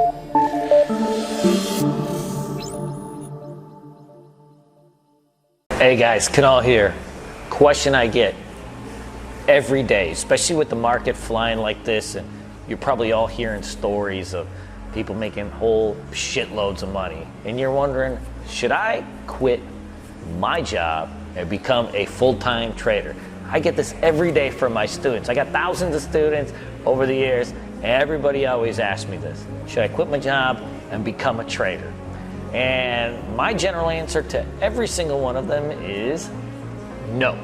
Hey guys, Kunal here. Question I get every day, especially with the market flying like this, and you're probably all hearing stories of people making whole shitloads of money, and you're wondering, should I quit my job and become a full-time trader? I get this every day from my students. I got thousands of students over the years, and everybody always asks me this: should I quit my job and become a trader? And my general answer to every single one of them is no.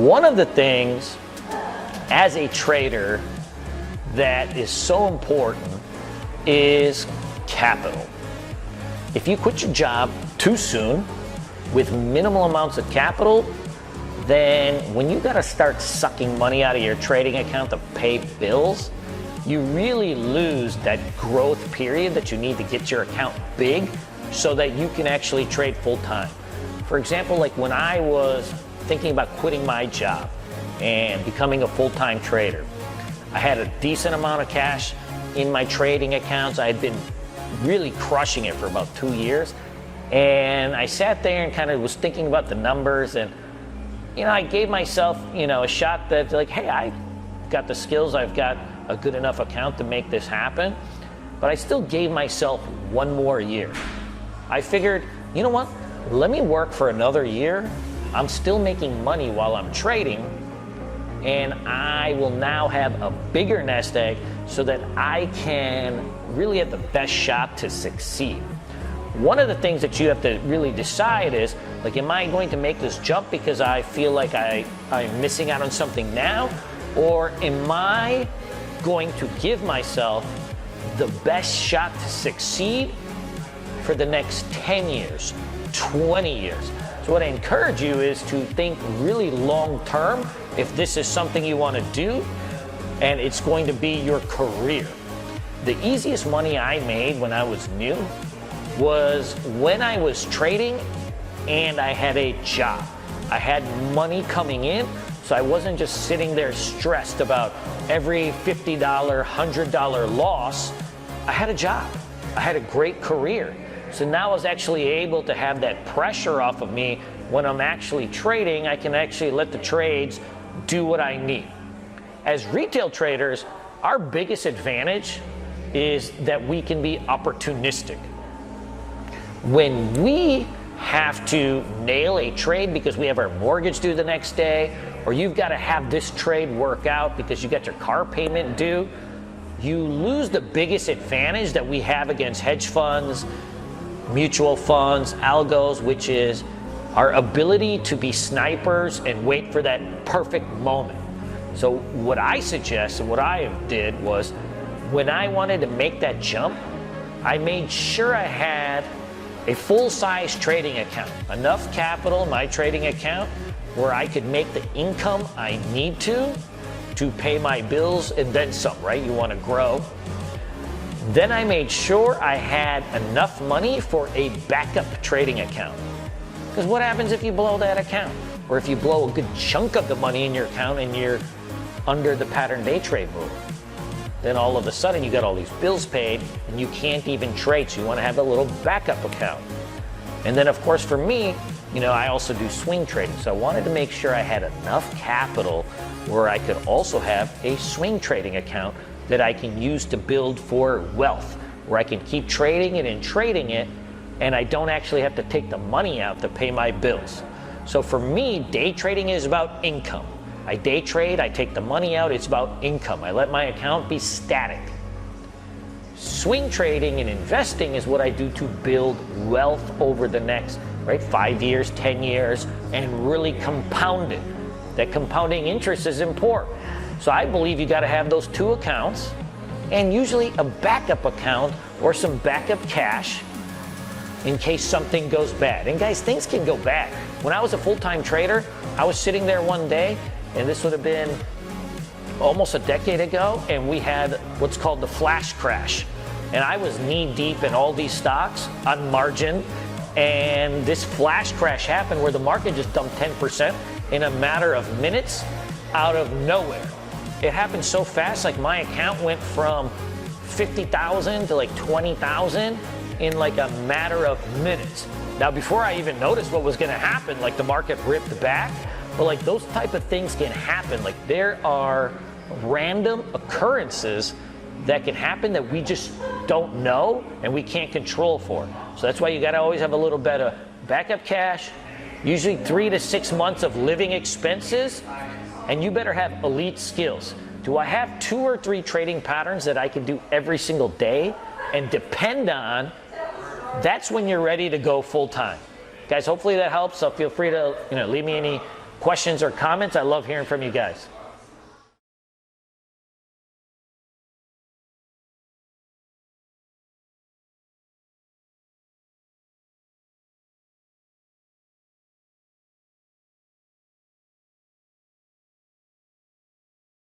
One of the things as a trader that is so important is capital. If you quit your job too soon with minimal amounts of capital, then when you got to start sucking money out of your trading account to pay bills, you really lose that growth period that you need to get your account big so that you can actually trade full time. For example, like when I was thinking about quitting my job and becoming a full-time trader, I had a decent amount of cash in my trading accounts. I had been really crushing it for about 2 years. And I sat there and kind of was thinking about the numbers, and I gave myself, a shot that like, hey, I got the skills, I've got a good enough account to make this happen. But I still gave myself one more year. I figured, you know what? Let me work for another year. I'm still making money while I'm trading, and I will now have a bigger nest egg so that I can really have the best shot to succeed. One of the things that you have to really decide is, like, am I going to make this jump because I feel like I'm missing out on something now? Or am I going to give myself the best shot to succeed for the next 10 years, 20 years? So what I encourage you is to think really long term if this is something you want to do and it's going to be your career. The easiest money I made when I was new was when I was trading and I had a job. I had money coming in, so I wasn't just sitting there stressed about every $50, $100 loss. I had a job. I had a great career. So now I was actually able to have that pressure off of me. When I'm actually trading, I can actually let the trades do what I need. As retail traders, our biggest advantage is that we can be opportunistic. When we have to nail a trade because we have our mortgage due the next day, or you've got to have this trade work out because you got your car payment due, you lose the biggest advantage that we have against hedge funds, mutual funds, algos, which is our ability to be snipers and wait for that perfect moment. So what I suggest and what I did was, when I wanted to make that jump, I made sure I had a full-size trading account, enough capital in my trading account where I could make the income I need to pay my bills and then some, right? You want to grow. Then I made sure I had enough money for a backup trading account. Because what happens if you blow that account? Or if you blow a good chunk of the money in your account and you're under the pattern day trade rule? Then all of a sudden you got all these bills paid and you can't even trade, so you want to have a little backup account. And then of course for me, I also do swing trading, so I wanted to make sure I had enough capital where I could also have a swing trading account that I can use to build for wealth, where I can keep trading it and trading it, and I don't actually have to take the money out to pay my bills. So for me, day trading is about income. I day trade, I take the money out, it's about income. I let my account be static. Swing trading and investing is what I do to build wealth over the next, 5 years, 10 years, and really compound it. That compounding interest is important. So I believe you got to have those two accounts, and usually a backup account or some backup cash in case something goes bad. And guys, things can go bad. When I was a full-time trader, I was sitting there one day, and this would have been almost a decade ago, and we had what's called the flash crash. And I was knee deep in all these stocks on margin, and this flash crash happened where the market just dumped 10% in a matter of minutes out of nowhere. It happened so fast, like my account went from 50,000 to like 20,000 in like a matter of minutes. Now, before I even noticed what was going to happen, like the market ripped back, but like those type of things can happen. Like there are random occurrences that can happen that we just don't know and we can't control for. So that's why you got to always have a little bit of backup cash, usually 3 to 6 months of living expenses, and you better have elite skills. Do I have 2 or 3 trading patterns that I can do every single day and depend on? That's when you're ready to go full time. Guys, hopefully that helps. So feel free to leave me any questions or comments. I love hearing from you guys.